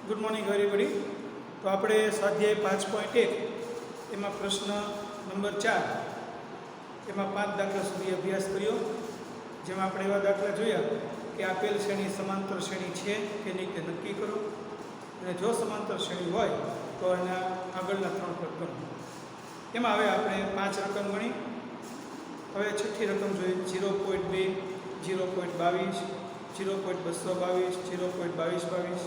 Good morning everybody. તો આપણે સ્વાધ્યાય 5.1 એમાં પ્રશ્ન નંબર 4 એમાં 5 દાખલા સુધી અભ્યાસ કર્યો, જેમાં આપણે એવા દાખલા જોયા કે આપેલ શ્રેણી સમાંતર શ્રેણી છે કે નહીં તે નક્કી કરો, અને જો સમાંતર શ્રેણી હોય તો એના આગળના 3 પદ ગણો. એમાં હવે આપણે 5 રકમ ગણી. હવે છઠ્ઠી રકમ જોઈએ. 0.2, 0.22, 0.222, 0.2222,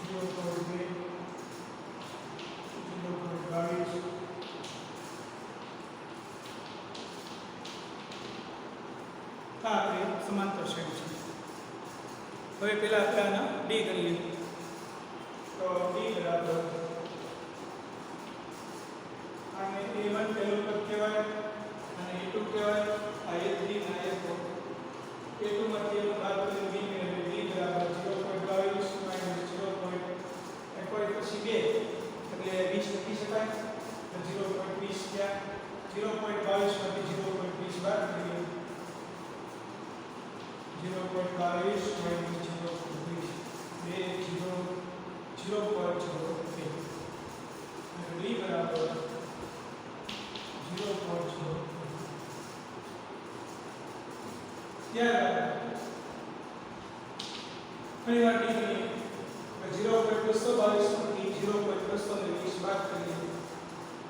0.22, આ આપણે સમાંતર શ્રેણી છે. હવે પહેલા આપણે આના ડી ગણીએ. તો ડી બરાબર આને a1 પહેલું પદ કહેવાય, અને a2 કહેવાય, આ a3 અને આ a4. a2 માંથી a1 બાદ કરીને b મેળવીએ. b બરાબર 0.22 - 0.1 પછી 2 એટલે 20 લખી શકાય. તો 0.20 ત્યાં 0.22 માંથી 0.20 બાદ કરીએ. 0.22 - 0.20 0.02 અને b બરાબર 0.02. ત્યારબાદ ફરી વાર ડી કરીએ. 0.222 માંથી 0.220 બાદ કરીએ.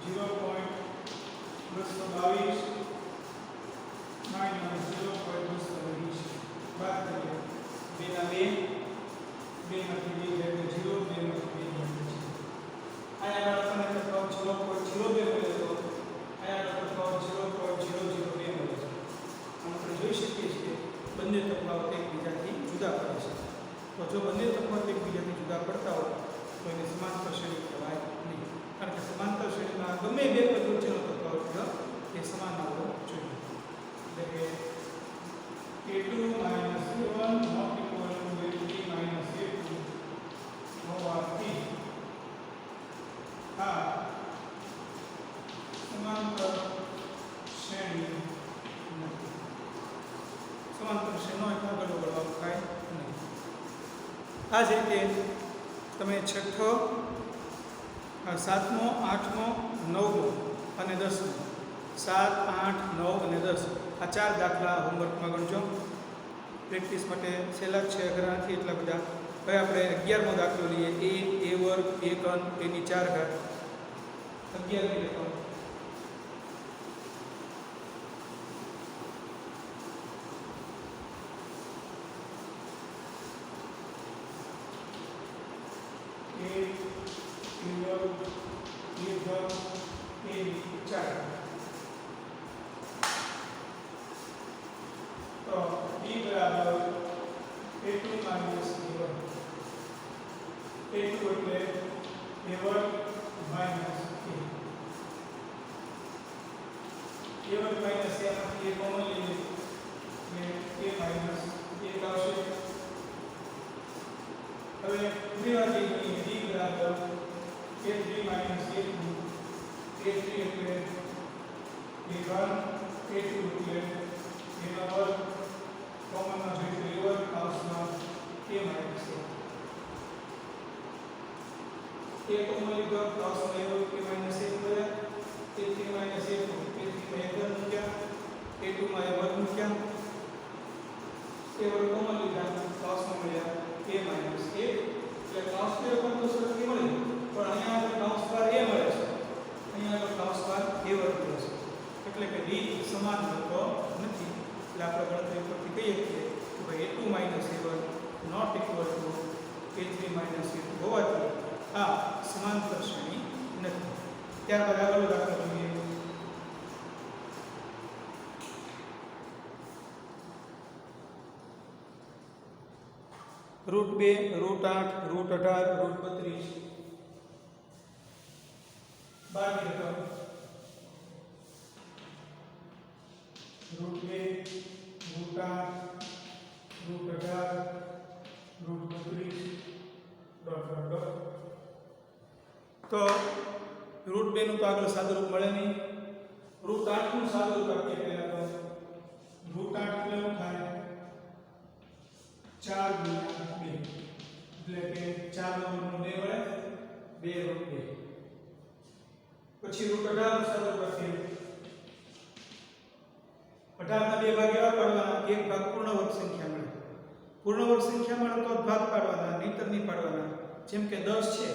0.222 - 0.220 બાદ કરીએ. 2 ના 2, 2 માંથી 2 એટલે 0, 2 માંથી 2 એટલે 0. આયા આપણને તફાવત 0.02 મળે તો આયા તફાવત 0.002 મળે છે. આપણે જોઈ શકીએ છીએ બંને તફાવત એકબીજાથી જુદા પડે છે. તો જો બંને તફાવત એકબીજાથી જુદા પડતા હોય તો એને સમાંતર શ્રેણી કહેવાય નહીં, કારણ કે સમાંતર શ્રેણીમાં ગમે બે પદ વચ્ચેનો તફાવત એ સમાન આવવો જોઈએ. એટલે કે a2 - a1 not equal to a3 - a2 હોવાથી આ સમાંતર શ્રેણી નથી. સમાંતર શ્રેણીનો આગળ વળવાનું થાય નહીં. આ જ રીતે તમે છઠ્ઠો, 7મો, 8મો, 9મો અને 10મો, 7, 8, 9 અને 10 આ 4 દાખલા હોમવર્કમાં ગણજો. પ્રેક્ટિસ માટે સહેલા જ છે, અઘરા નથી એટલા બધા. હવે આપણે 11મો દાખલો લઈએ. a વર્ગ a ઘન એની 4 ઘાત 11મી રકમ. તો b બરાબર a2 - a1. a2 એટલે a1 - a. a1 - a માંથી a કોમન લઈએ એટલે a - 1 આવશે. હવે ઉમેરવા જઈએ. b બરાબર a3 - a2. a3 એટલે a1, a2 એટલે a નો વર્ગ, કોમનમાં જોઈએ a વર્ગ પ્લસમાં a minus a. a common લીધો પ્લસમાં a વર્ગ a માઈનસ 1 મળ્યા. a3 - a2 a3 માં a ઘન મૂક્યા, a2 માં a વર્ગ મૂક્યા. a વર્ગ કોમન લીધા પ્લસમાં મળ્યા a માઈનસ 1. એટલે પ્લસ 2 પણ તો સરખી મળી, પણ અહીંયા આગળ પ્લસ બાર a મળે છે, અહીંયા આગળ પ્લસ બાર a વર્ગ મળે છે. એટલે કે d સમાન હોતો નથી. એટલે આપણે ગણતરી પરથી કહીએ છીએ કે ભાઈ a2 - a1 not equal to a3 - a2 હોવાથી આ સમાંતર શ્રેણી નથી. ત્યારબાદ આગળ દાખલો જોઈએ. √2, √8, √18, √32 12મી રકમ. √2, √8, √18, √32 તો √2 નું તો આગળ સાદુરૂપ મળે નહીં. √8 નું સાદુરૂપ આપીએ પહેલા તો √8 એટલે શું થાય 4 ગુણ્યા 2 એટલે કે 4 નો વર્ગમૂળ 2 વડે 2 રૂટ 2 પછી રૂટ 18 નો સાદો કરશે 18 ના બે ભાગ એવા પાડવાના એક ભાગ પૂર્ણ વર્ગ સંખ્યા મળે પૂર્ણ વર્ગ સંખ્યા મળે તો ભાગ પાડવાના નહીંતર નહીં પાડવાના જેમ કે 10 છે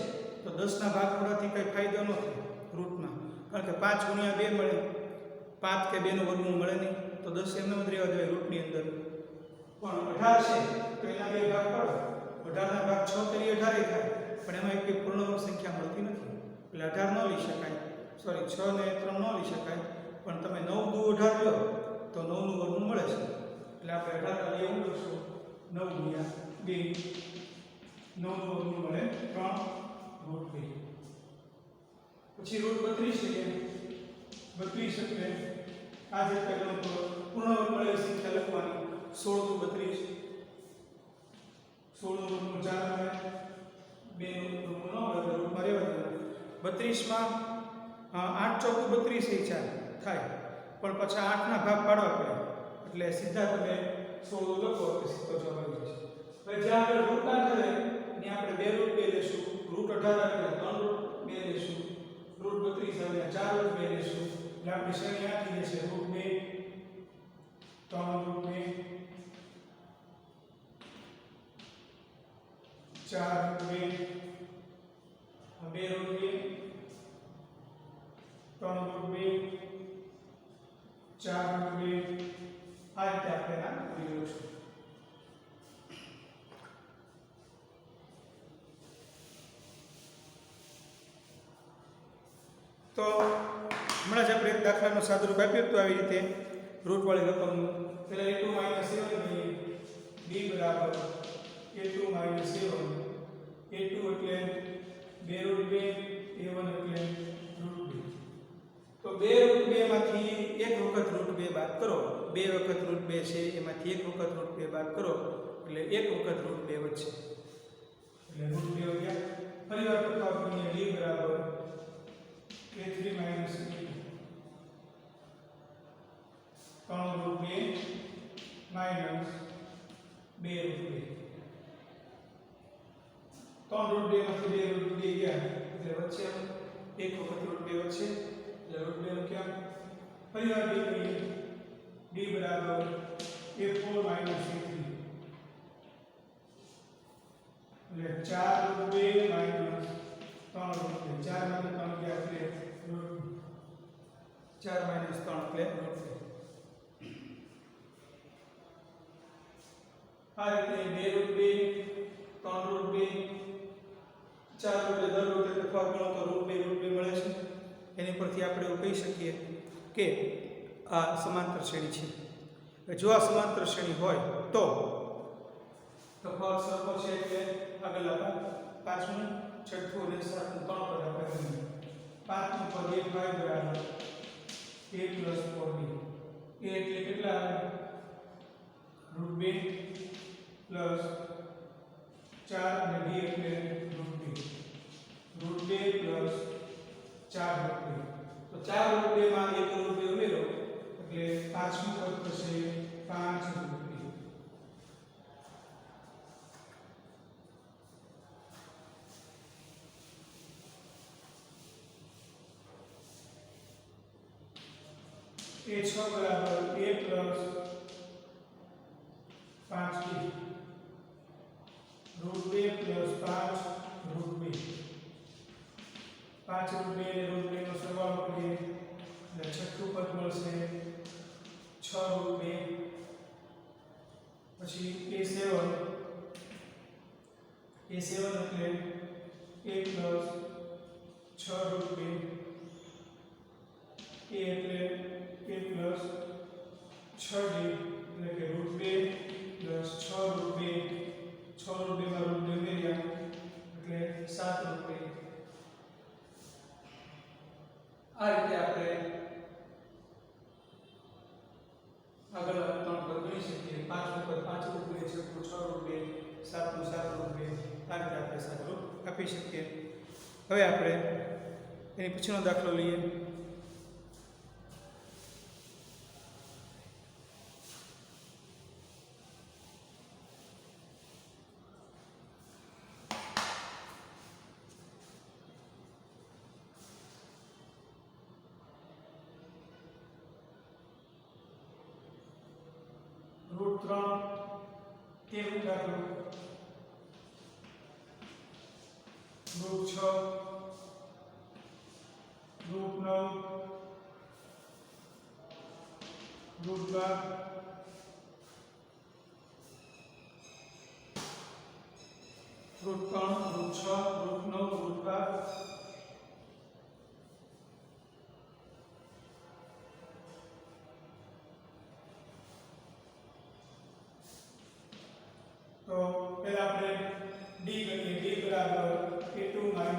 તો 10 ના ભાગ પાડવાથી કઈ ફાયદો ન થાય રૂટમાં કારણ કે 5 ગુણ્યા 2 મળે 5 કે 2 નું વર્ગમૂળ મળે નહીં તો 10 એમને જ રહેવા જોઈએ રૂટની અંદર પણ 18 છે તો એના બે ભાગ પાડો 18 ના ભાગ 6 કરી 18 થાય પણ એમાં એક પૂર્ણ વર્ગ સંખ્યા મળતી નથી એટલે 18 ન લઈ શકાય સોરી 6 ને 3 ન લઈ શકાય પણ તમે 9 દુ 18 લો તો 9 નું વર્ગમૂળ મળે છે એટલે આપણે 18 એવું લખશું 9 ગુણ્યા 2 9 નું વર્ગમૂળ મળે 3 રૂટ 2 પછી રૂટ 32 છે 32 એટલે આ જે પહેલો પૂર્ણ વર્ગ મળે સંખ્યા લખવાની 16 દુ 32 16 નું વર્ગમૂળ 4 મળે 2 નું વર્ગમૂળ ન મળે રૂટમાં રહેવા દેવાનું 32 માં 8 ચોકુ 32 એ 4 થાય પણ પછી 8 ના ભાગ પાડવા પડે એટલે સીધા તમે 16 લખો તો સીધો જવાબ આવી જશે હવે જ્યાં આપણે રૂટ ના કરે ને આપણે 2 રૂટ 2 લેશું રૂટ 18 એટલે 3 રૂટ 2 લેશું રૂટ 32 આવે 4 રૂટ 2 લેશું એટલે આપણી શ્રેણી આખી જશે root 2 3 root 2 4 root 2 2 root 2 3 root 2 4 root 2 આ રીતે આપણે આ કરી લઈશું તો હમણાં જ આપણે એક દાખલાનો સાદુરૂપ આપ્યું હતું આવી રીતે રૂટવાળી રકમનું પહેલા a2 - 7 લઈએ b બરાબર a2 - 7 a2 એટલે 2 રૂટ 2 a1 એટલે રૂટ 2 તો 2 રૂટ 2 માંથી એક વખત રૂટ 2 બાદ કરો 2 વખત રૂટ 2 છે એમાંથી એક વખત રૂટ 2 બાદ કરો એટલે એક વખત રૂટ 2 વધશે એટલે રૂટ 2 વધ્યા ફરીવાર તફાવત કરીએ d બરાબર a3 - a2 3 root 2 minus 2 root 2 3 root 2 માંથી 2 રૂટ 2 ગયા એટલે વચ્ચે એક વખત રૂટ 2 વધશે એટલે રૂટ 2 નું ક્યાં ફરીવાર d કરીએ d બરાબર a4 - a3 એટલે 4 રૂટ 2 માઈનસ 3 રૂટ 2 4 માંથી 3 ગયા એટલે રૂટ 4 માઈનસ 3 એટલે રૂટ 2 આ રીતે 2 રૂટ 2 3 રૂટ 2 4 રૂટ 2 દર રૂટ તફાવત ગણો તો રૂટ 2 મળે છે એની પરથી આપણે એવું કહી શકીએ કે આ સમાંતર શ્રેણી છે જો આ સમાંતર શ્રેણી હોય તો તફાવત સરખો છે એટલે આગળ આપણે પાંચમું છઠ્ઠું અને સાતમું ત્રણ પદ આપણે ગણીએ પાંચમું પદ a5 બરાબર a + 4b a એટલે કેટલા આવે રૂટ 2 પ્લસ 4 અને b એટલે રૂટ 2 રૂટ 2 પ્લસ 4 રૂટ 2 તો 4 રૂટ 2 માં એક રૂટ 2 ઉમેરો એટલે પાંચમું પદ થશે 5 રૂટ 2 a6 બરાબર a plus 5b root 2 plus 5 root 2 5 root 2 ને રૂટ 2 નો સરવાળો કરીએ એટલે છઠ્ઠું પદ મળશે 6 રૂટ 2 પછી a7 એટલે a પ્લસ 6 રૂટ 2 a એટલે a પ્લસ 6d એટલે કે રૂટ 2 પ્લસ 6 રૂટ 2 6 રૂટ 2 માં રૂટ 2 ઉમેર્યા એટલે 7 રૂટ 2 આ રીતે આપણે આગળ ત્રણ પદ ગણી શકીએ પાંચમું પદ 5 રૂટ 2 છઠ્ઠું 6 રૂટ 2 સાતમું 7 રૂટ 2 આ રીતે આપણે સાદુરૂપ આપી શકીએ હવે આપણે એની પછીનો દાખલો લઈએ √3 કેમ દાખલો √6 √9 √12 √3 √6 √9 √12 तो पहला આપણે d ગણીએ d બરાબર a2 a1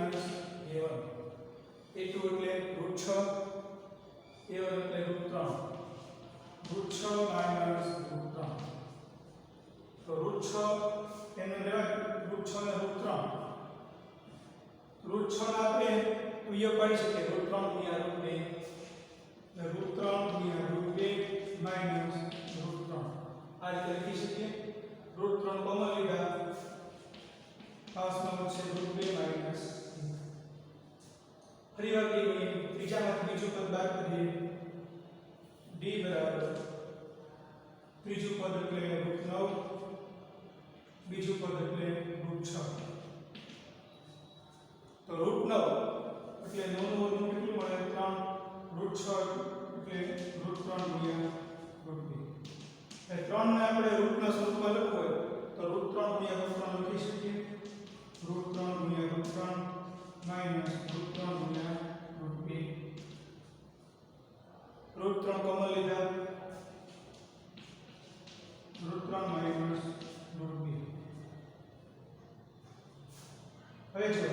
a2 એટલે √6 a1 એટલે √3 √6 √3 તો √6 એનો લેવા √6 ને √3 √6 ને આપણે વિયોગ પાડી શકીએ √3 ગુણ્યા √2 એટલે √3 ગુણ્યા √2 √3 આ રીતે લખી શકીએ √3 કોમન લીધા પાસમાં છે √2 ફરીવાર d ગણીએ ત્રીજામાંથી બીજું પદ બાદ કરીએ d બરાબર ત્રીજું પદ એટલે √9 બીજું પદ એટલે √6 તો √9 એટલે 9 નું વર્ગમૂળ કેટલું મળે 3 √6 એટલે √3 ગુણ્યા √2 એ 3 ને આપણે √ના સ્વરૂપમાં લખવું હોય તો √3 ગુણ્યા √3 લખી શકીએ √3 ગુણ્યા √3 √3 ગુણ્યા √2 √3 કોમન લીધા √3 √2 હવે જો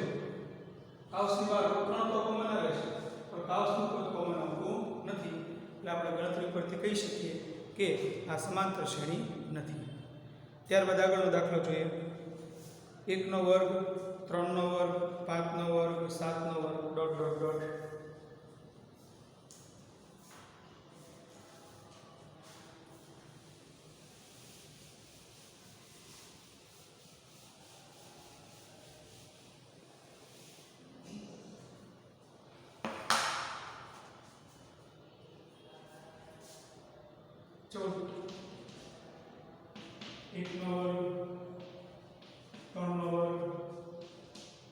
કાઉસની બહાર √3 તો કોમન આવે છે પણ કાઉસનું કોઈ કોમન આવતું નથી એટલે આપણે ગણતરી પરથી કહી શકીએ કે આ સમાંતર શ્રેણી નથી ત્યારબાદ આગળનો દાખલો જોઈએ 1 નો વર્ગ 3 નો વર્ગ 5 નો વર્ગ 7 નો વર્ગ ડોટ ડોટ ડોટ चलो 1 નો વર્ગ 3 નો વર્ગ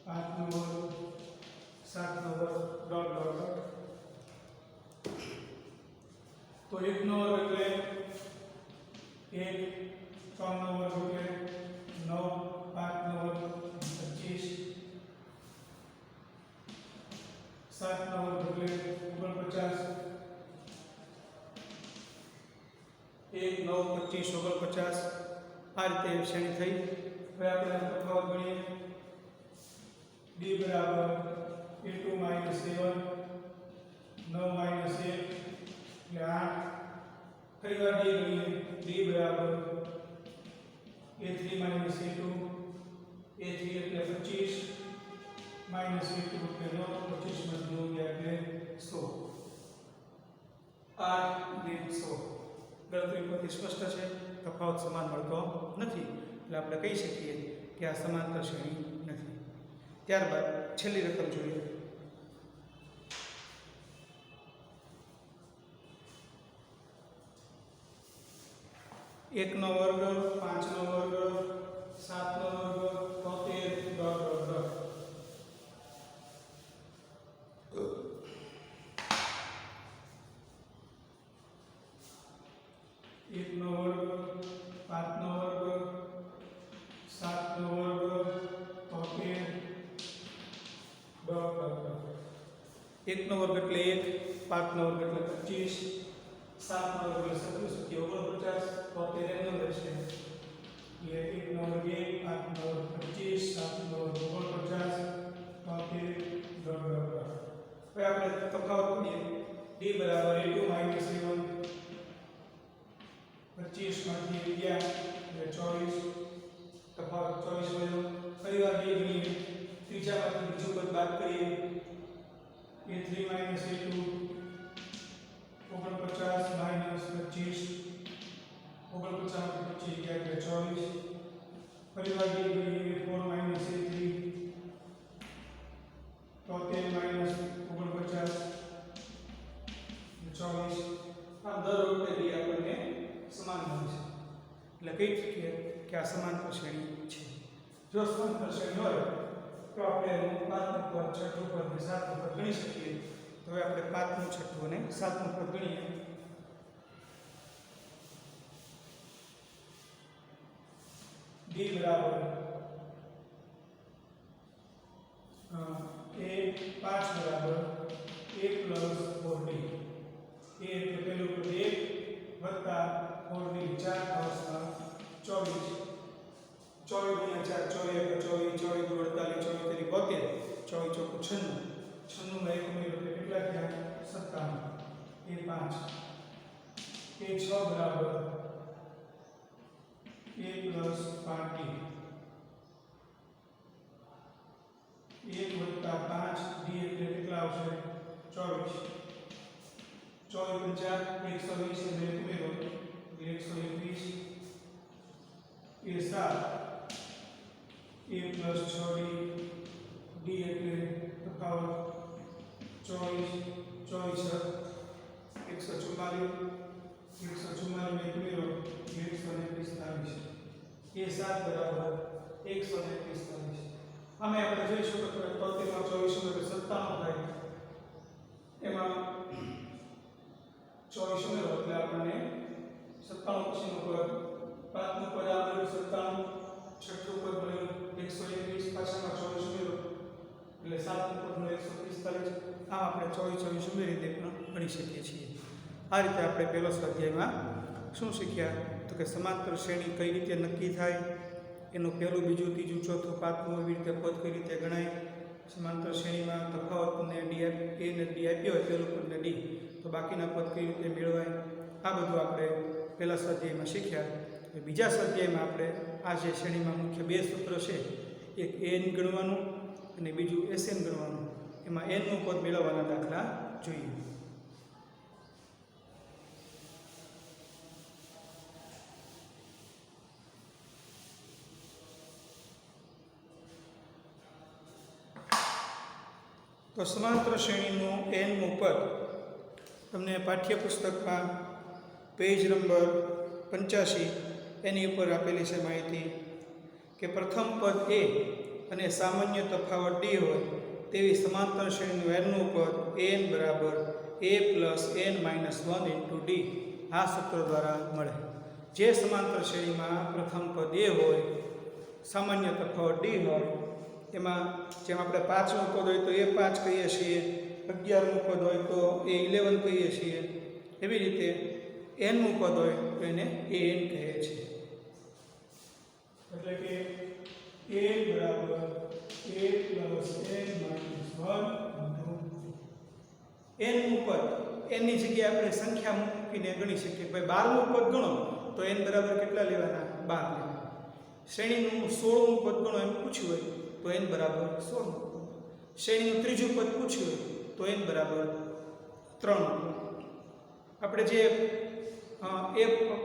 5 નો વર્ગ 7 નો વર્ગ ડોટ ડોટ ડોટ તો 1 નો વર્ગ એટલે 1 3 નો વર્ગ એટલે 9 5 નો વર્ગ 25 7 નો વર્ગ એટલે 49 1 9 25 49 આ રીતે શ્રેણી થઈ હવે આપણે તફાવત ગણીએ d બરાબર a2 - a1 9 - 1 એટલે 8 ફરીવાર d ગણીએ d બરાબર a3 - a2 a3 એટલે 25 - a2 એટલે 9 25 માંથી 9 ગયા એટલે 100 8 ને 100 ગણતરી પરથી સ્પષ્ટ છે તફાવત સમાન મળતો નથી એટલે આપણે કહી શકીએ કે આ સમાંતર શ્રેણી નથી ત્યારબાદ છેલ્લી રકમ જોઈએ 1 નો વર્ગ 5 નો વર્ગ 7 નો વર્ગ 73 ડોટ ડોટ ડોટ 1 નો વર્ગ 5 નો વર્ગ 7 નો વર્ગ 73 ડોટ ડોટ ડોટ 1 નો વર્ગ એટલે 1 5 નો વર્ગ એટલે 25 7 નો વર્ગ એટલે 27 49 એનો રહેશે એટલે 1 નો વર્ગ 1 5 નો વર્ગ 25 7 નો વર્ગ 49 73 ડોટ ડોટ ડોટ હવે આપણે તફાવત કરીએ d બરાબર a2 - a1 25 માંથી 11 એટલે 24 તફાવત 24 મળ્યો ફરીવાર d ગણીએ ત્રીજામાંથી બીજું પદ બાદ કરીએ a3 - a2 49 - 25 49 માંથી 25 ગયા એટલે 24 ફરીવાર d ગણીએ 4 - a3 73 - 49 24 આ દર વખતે d આપણને સમાન મળે છે એટલે કહી શકીએ કે આ સમાંતર શ્રેણી છે. જો સમાંતર શ્રેણી હોય તો આપણે પાંચમું પદ, છઠ્ઠું પદ અને સાતમું પદ ગણી શકીએ. તો હવે આપણે પાંચમું, છઠ્ઠું અને સાતમું પદ ગણીએ. d બરાબર a 5 બરાબર a પ્લસ 4d. a એટલે પેલું પદ 1 વત્તા 4d 4 પ્લસમાં 24. 24 × 4 24 24 24 48 24 ચોક 96 96 માં 1 ઉમેરો એટલે કેટલા થયા? 57. a 5 a 6 બરાબર a પ્લસ 5d. 1 વત્તા 5d એટલે કેટલા આવશે? 24. 24 × 4 120 એટલે ઉમેરો એટલે 121. a 7 a plus 6d d એટલે તફાવત 24 24 144 144 ને ઉમેરો 145. a 7 બરાબર 145. આમે આપણે જોઈશું કે 33 માં 24 ઉમેરો 97 થાય. એમાં 24 ઉમેરો એટલે આપણને 97 પછીનું પદ, પાંચમું પદ આવેલું 97, છઠ્ઠું પદ મળ્યું 121, પાછળમાં 24 ઉમેરો એટલે સાતમું પદ મળ્યું 145. આમ આપણે 24 ઉમેરીને પણ ગણી શકીએ છીએ. આ રીતે આપણે પહેલો સ્વાધ્યાયમાં શું શીખ્યા? તો કે સમાંતર શ્રેણી કઈ રીતે નક્કી થાય, એનું પહેલું, બીજું, ત્રીજું, ચોથું, પાંચમું એવી રીતે પદ કઈ રીતે ગણાય, સમાંતર શ્રેણીમાં તફાવતને ડી એ ને ડી આપ્યો હોય પહેલું પદને ડી, તો બાકીના પદ કઈ રીતે મેળવાય, આ બધું આપણે પહેલા સ્વાધ્યાયમાં શીખ્યા. બીજા સ્વાધ્યાયમાં આપણે આ જે શ્રેણીમાં મુખ્ય બે સૂત્ર છે, એક એન ગણવાનું અને બીજું એસએન ગણવાનું. એમાં એનનું પદ મેળવવાના દાખલા જોઈએ. તો સમાંતર શ્રેણીનું એનનું પદ તમને પાઠ્યપુસ્તકમાં પેજ નંબર 85 એની ઉપર આપેલી છે માહિતી કે પ્રથમ પદ એ અને સામાન્ય તફાવત ડી હોય તેવી સમાંતર શ્રેણીનું એનનું પદ એન બરાબર a plus n minus 1 into D આ સૂત્ર દ્વારા મળે. જે સમાંતર શ્રેણીમાં પ્રથમ પદ એ હોય, સામાન્ય તફાવત ડી હોય, એમાં જેમ આપણે પાંચમું પદ હોય તો a5 કહીએ છીએ, 11મું પદ હોય તો a11 કહીએ છીએ, એવી રીતે nમું પદ હોય તો એને an કહે છે. એટલે કે a બરાબર a પ્લસ n માઇનસ 1 nમું પદ, nની જગ્યાએ આપણે સંખ્યા મૂકીને ગણી શકીએ. ભાઈ 12મું પદ ગણો તો n બરાબર કેટલા લેવાના? 12 લેવાના. શ્રેણીનું 16મું પદ ગણો એમ પૂછ્યું હોય તો n બરાબર 16. શ્રેણીનું ત્રીજું પદ પૂછ્યું હોય તો n બરાબર 3. આપણે જે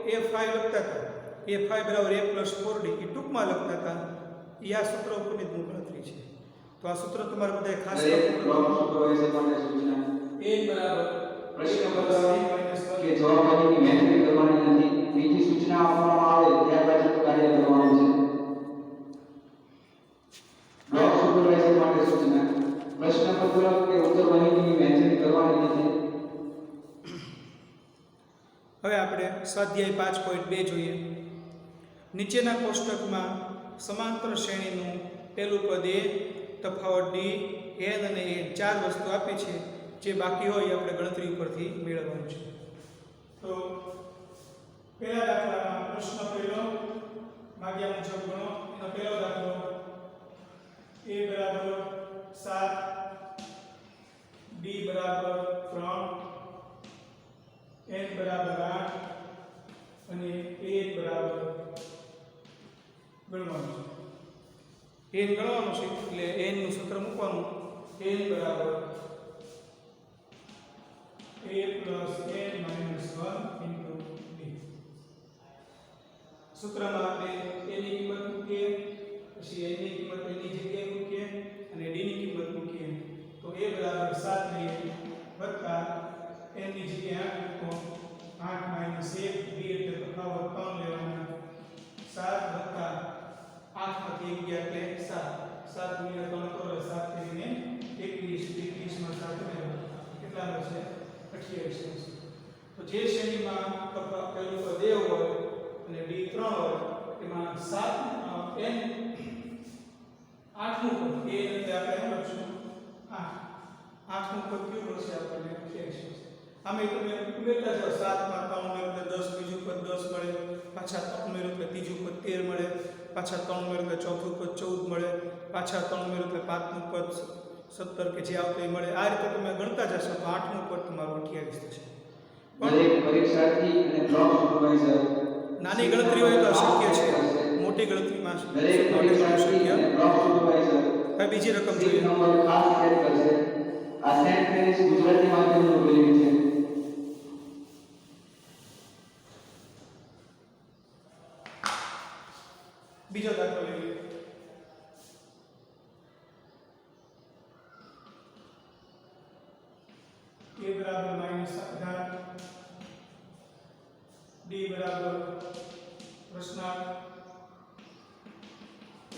a5 લખતા હતા, a5 બરાબર a પ્લસ 4d એ ટૂંકમાં લખતા હતા, એ આ સૂત્ર ઉપરની ગણતરી છે. તો આ સૂત્ર તમારે બધાએ ખાસ a બરાબર પ્રશ્ન કે જવાબની મહેનત કરવાની નથી, બીજી સૂચના આપવામાં આવે ત્યારબાદ કાર્ય કરવાનું છે. બ્લોક સુપરવાઇઝર માટે સૂચના પ્રશ્નપત્ર કે ઉત્તર માહિતીની વહેંચણી કરવાની નથી. હવે આપણે સ્વાધ્યાય 5.2 જોઈએ. નીચેના કોષ્ટકમાં સમાંતર શ્રેણીનું પહેલું પદ એ, તફાવત ડી, એન અને એ ચાર વસ્તુ આપી છે. જે બાકી હોય આપણે ગણતરી ઉપરથી મેળવવાનું છે. તો પહેલા દાખલામાં પ્રશ્ન પહેલો માગ્યા મુજબ ગણો. એનો પહેલો દાખલો a બરાબર 7, d બરાબર 3, n બરાબર 8 અને a બરાબર ગણવાનું છે. n ગણવાનું છે એટલે n નું સૂત્ર મૂકવાનું. n બરાબર a plus n minus 1 into d. સૂત્રમાં આપણે a ની કિંમત મૂકીએ, પછી n ની કિંમત n ની જગ્યાએ મૂકીએ અને d ની કિંમત મૂકીએ તો a બરાબર 7 લઈએ વત્તા n ની જગ્યાએ 8 મૂકો, 8 માઇનસ 1 d એટલે તફાવત 3 લેવાના 88 તો જે શ્રેણીમાં પહેલું પદ a હોય અને d 3 હોય એમાં 7 n આઠમું પદ એ એટલે આપણે શું લખશું 8 આઠમું પદ કયું મળશે આપણને 88 આમે તમે ઉમેરતા જાઓ 7 માં 3 ઉમેરો એટલે 10 બીજું પદ 10 મળે પાછા 3 ઉમેરો એટલે ત્રીજું પદ 13 મળે પાછા 3 ઉમેરો એટલે ચોથું પદ 14 મળે પાછા 3 ઉમેરો એટલે પાંચમું પદ 17 કે જે આવતો એ મળે આ રીતે તમે ગણતા જશો તો આઠમું પદ તમારું 28 થશે દરેક પરીક્ષાર્થી અને બ્લોક સુપરવાઇઝર નાની ગણતરી હોય તો અશક્ય છે મોટી ગણતરીમાં દરેક પરીક્ષાર્થી અને બ્લોક સુપરવાઇઝર હવે બીજી રકમ એક જોઈએ નંબર ખાસ યાદ કરશે આ સેન્ટ મેરીસ ગુજરાતી માધ્યમનું બિલ્ડિંગ છે બીજો દાખલો લઈએ a બરાબર -18 d બરાબર પ્રશ્નાર્થ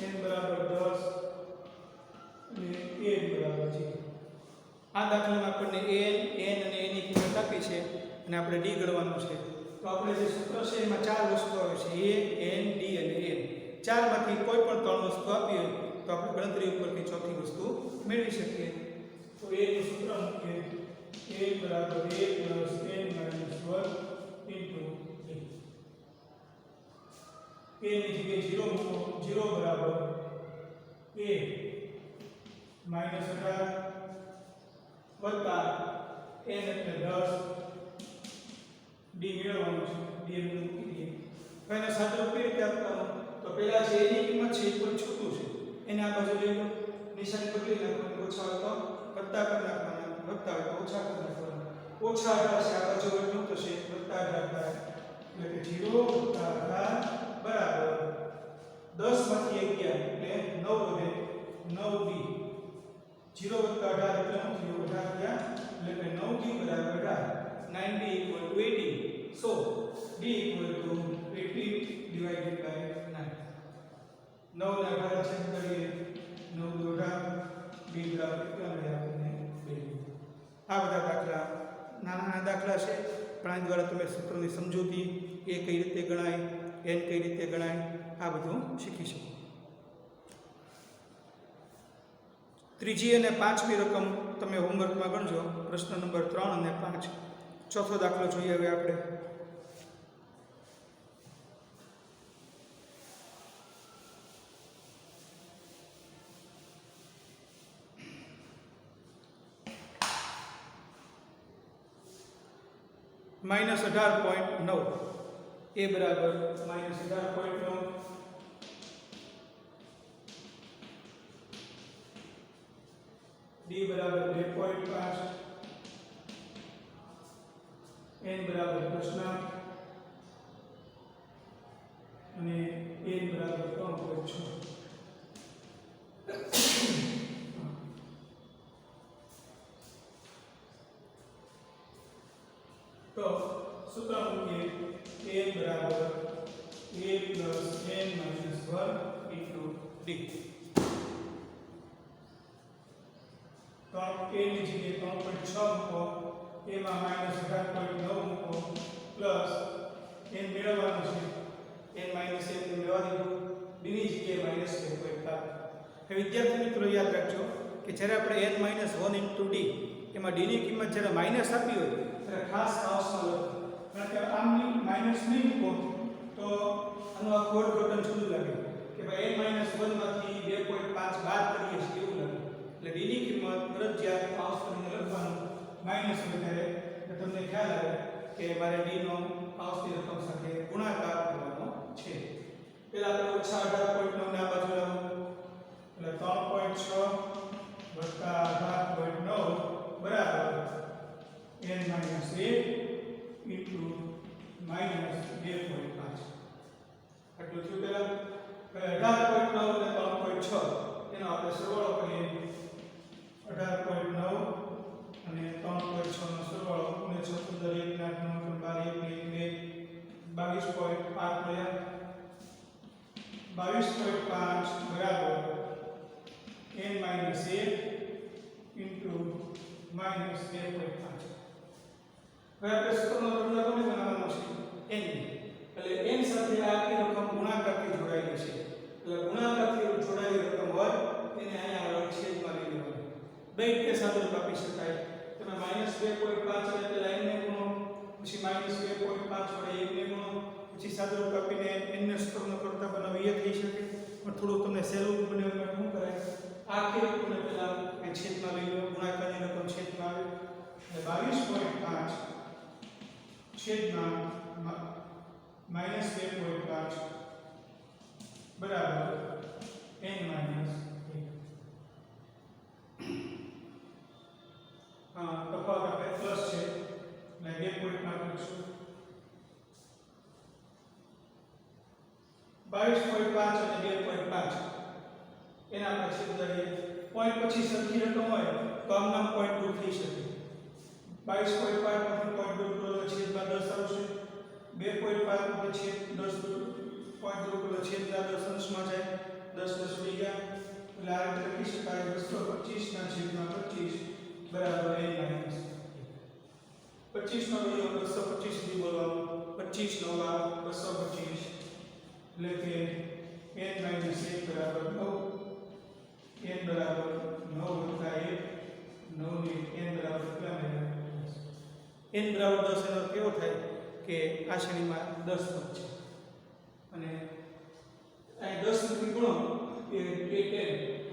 n બરાબર 10 અને a બરાબર 0 આ દાખલામાં આપણને n અને a ની કિંમત આપી છે અને આપણે d ગણવાનું છે તો આપણે જે સૂત્ર છે એમાં ચાર વસ્તુ આવે છે a n d અને n ચારમાંથી કોઈ પણ ત્રણ વસ્તુ આપી હોય તો આપણે ગણતરી ઉપરથી ચોથી વસ્તુ મેળવી શકીએ તો a નું સૂત્ર મૂકીએ a બરાબર a plus n minus 1 into d a ની જગ્યાએ 0 મૂકો 0 બરાબર a માઇનસ 18 વત્તા n એટલે 10 d મેળવવાનું છે d ને મૂકી દઈએ હવે એના સાદુરૂપ કઈ રીતે આપવાનું તો પહેલા જે a ની કિંમત છે એ કોઈ છૂટું છે એને આ બાજુ લઈ લો નિશાની બદલી નાખવાની ઓછા હોય તો વત્તા કરી નાખવાના વત્તા હોય તો ઓછા કરી નાખવાના ઓછા 18 છે આ બાજુ એટલું થશે વત્તા 18 થાય એટલે કે 0 વત્તા 18 બરાબર 10 માંથી 11 એટલે 9 વધે 9d 0 વત્તા 18 એટલે શું થયું 18 ગયા એટલે કે 9d બરાબર 18 9d equal to 18 so d equal to 18 divided by 9 9 ને 18 છેદ કરીએ 9 દુ 18 b બરાબર કેટલા મળ્યા આપણને 2 આ બધા દાખલા નાના નાના દાખલા છે પણ આ દ્વારા તમે સૂત્રની સમજૂતી એ કઈ રીતે ગણાય n કઈ રીતે ગણાય આ બધું શીખી શકો ત્રીજી અને પાંચમી રકમ તમે હોમવર્કમાં ગણજો પ્રશ્ન નંબર 3 અને 5 ચોથો દાખલો જોઈએ હવે આપણે -18.9 a બરાબર -18.9 d બરાબર 2.5 n બરાબર પ્રશ્નાર્થ અને n બરાબર 3.6 તો સૂત્ર મૂકીએ a બરાબર a plus n minus 1 into d તો a ની જગ્યાએ 3.6 મૂકો a માં -18.9 મૂકો પ્લસ n મેળવવાનું છે n માઇનસ 1 મેળવવા દીધું d ની જગ્યાએ -2.5 હવે વિદ્યાર્થી મિત્રો યાદ રાખજો કે જ્યારે આપણે n માઇનસ 1 ઇન્ટુ d એમાં d ની કિંમત જ્યારે માઇનસ આપી હોય ત્યારે ખાસ કાઉન્સમાં લખો કારણ કે આમની માઇનસ નહીં મૂકો તો આનું આ અર્થઘટન જુદું લાગે કે ભાઈ n માઇનસ 1 માંથી 2.5 બાદ કરીએ છીએ એવું લાગે એટલે d ની કિંમત ફરજિયાત કાઉન્સ કરીને લખવાનું માઇનસ વધારે એટલે તમને ખ્યાલ આવે કે મારે d નો કાઉન્સની રકમ સાથે ગુણાકાર કરવાનો છે પહેલા આપણે ઓછા 18.9 ને આ બાજુ લાવવું એટલે 3.6 વત્તા 18.9 બરાબર n માઇનસ 1 ઇન્ટુ માઇનસ 2.5 આટલું થયું પહેલા 18.9 અને 3.6 એનો આપણે સરવાળો કરીએ 18.9 અને 3.6 નો સરવાળો અને 6 1 8 9 12 1 22.5 મળ્યા 22.5 બરાબર n માઇનસ 1 ઇન્ટુ માઇનસ 2.5 હવે આપણે સૂત્રનો ફોર્મ્યુલા કોને બનાવવાનો છે n એટલે n સાથે આ આખી રકમ ગુણાકારથી જોડાયેલી છે એટલે ગુણાકારથી જોડાયેલી રકમ હોય એને અહીંયા આગળ છેદમાં લઈ લેવાનું બે રીતે સાદુરૂપ આપી શકાય તમે -2.5 વડે પેલા n ને ગુણો પછી -2.5 વડે 1 ને ગુણો પછી સાદુરૂપ આપીને n ને સૂત્રનો કરતા બનાવી એ થઈ શકે પણ થોડું તમને સહેલું બનાવવા માટે શું કરાય આખી રકમને પેલા છેદમાં લઈ લો ગુણાકારની રકમ છેદમાં આવે એટલે 22.5 છેદમાં -2.5 બરાબર n માઈનસ 1 તફાવત આપણે પ્લસ છે એટલે 2.5 લખશું 22.5 અને 2.5 એના આપણે છેદીએ પોઈન્ટ પછી સરખી રકમ હોય તો આમનામ પોઈન્ટ દૂર થઈ શકે 22.5 માંથી પોઈન્ટ દૂર કરો છેદમાં 10 આવશે 2.5 માંથી છેદ 10 દૂર પોઈન્ટ દૂર કરો છેદના 10 અંશમાં જાય 10 10 ઉડી ગયા એટલે આ રીતે લખી શકાય 225 ના છેદમાં 25 બરાબર n માઈનસ 25 નો વિડિયો 225 સુધી બોલવાનું 25 9 225 એટલે કે n માઈનસ 1 બરાબર 9 n બરાબર 9 વત્તા 1 9 ને n બરાબર કેટલા મળ્યા n બરાબર 10 એનો કેવો થાય કે આ શ્રેણીમાં 10 પદ છે અને અહીં 10 નું ગુણો એ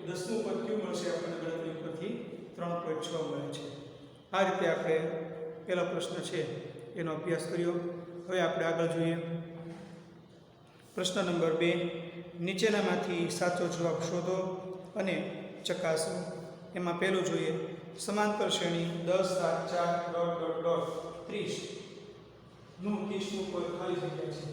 10 નું પદ ક્યુ મળશે આપણને ગણતરી પરથી 3.6 મળે છે આ રીતે આપણે પહેલો પ્રશ્ન છે એનો અભ્યાસ કર્યો હવે આપણે આગળ જોઈએ પ્રશ્ન નંબર 2 નીચેનામાંથી સાચો જવાબ શોધો અને ચકાસો એમાં પહેલું જોઈએ સમાંતર શ્રેણી 10 7 4 30 નું 30 નું કોઈ ખાલી જગ્યા છે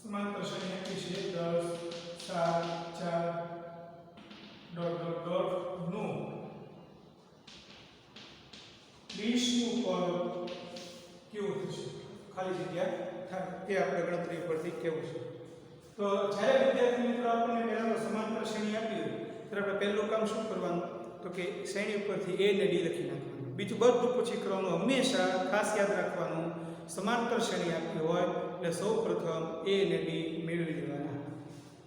સમાંતર શ્રેણી આપી છે 10 7 4 નું 30 નું પદ કેવું થશે ખાલી જગ્યા થાય તે આપણે ગણતરી પરથી કેવું છે તો જ્યારે વિદ્યાર્થી મિત્રો આપણને પહેલા સમાંતર શ્રેણી આપી હોય ત્યારે આપણે પહેલું કામ શું કરવાનું તો કે શ્રેણી ઉપરથી a ને d લખી નાખવાનું બીજું બધું પછી કરવાનું હંમેશા ખાસ યાદ રાખવાનું સમાંતર શ્રેણી આપી હોય એટલે સૌપ્રથમ a અને d મેળવી લેવાના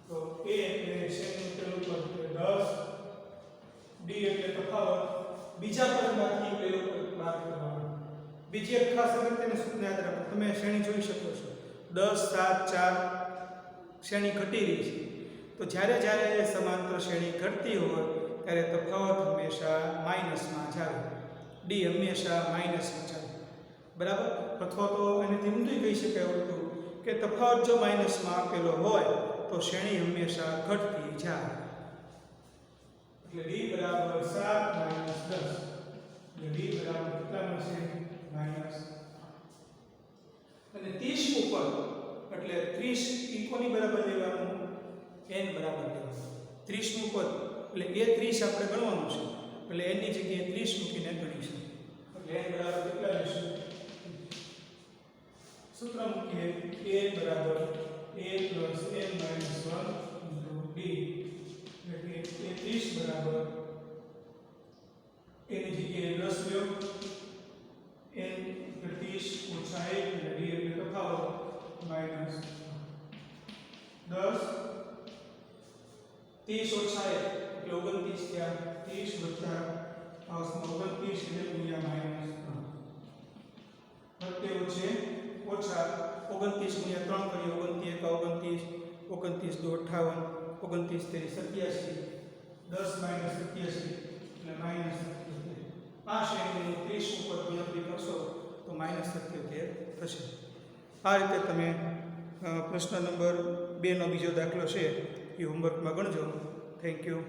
તો a એટલે શ્રેણીનું પહેલું પદ 10 d એટલે તફાવત બીજા પદમાંથી પહેલું પદ બાદ કરવાનું બીજી એક ખાસ અગત્યની સૂચના યાદ રાખો તમે શ્રેણી જોઈ શકો છો 10 7 4 શ્રેણી ઘટી રહી છે તો જ્યારે જ્યારે સમાંતર શ્રેણી ઘટતી હોય ત્યારે તફાવત હંમેશા માઈનસમાં જાય d હંમેશા માઈનસમાં જાય બરાબર અથવા તો એનાથી ઊંધું કહી શકાય હતું કે તફાવત જો માઈનસમાં આપેલો હોય તો શ્રેણી હંમેશા ઘટતી જાય એટલે d બરાબર 7 - 10 એટલે d બરાબર કેટલા મળશે માઈનસ અને 30 ઉપર એટલે 30 ઇકોની બરાબર લેવાનું n બરાબર લેવાનું 30 નું પદ એટલે એ 30 આપણે ગણવાનું છે એટલે n ની જગ્યાએ 30 મૂકીને ગણીશું એટલે n બરાબર કેટલા લેશું સૂત્ર મૂકીએ a બરાબર a + n - 1 * d એટલે એ 30 બરાબર એની જગ્યાએ 10 લ્યો n એટલે 30 - 1 એટલે d એટલે તફાવત માઈનસ 10 30 - 1 એટલે 29 થયા 30 વત્તા 29 એટલે ગુણ્યા માઈનસ 3 વત્તે છે ઓછા 29 ગુણ્યા 3 કરીએ 29 1 29 29 2 58 29 તેરી 87 10 - 87 એટલે માઈનસ 77 આ શ્રેણીનું 30 ઉપર ગણતરી કરશો તો માઈનસ 77 થશે આ રીતે તમે પ્રશ્ન નંબર 2 નો બીજો દાખલો છે એ હોમવર્કમાં ગણજો થેન્ક યુ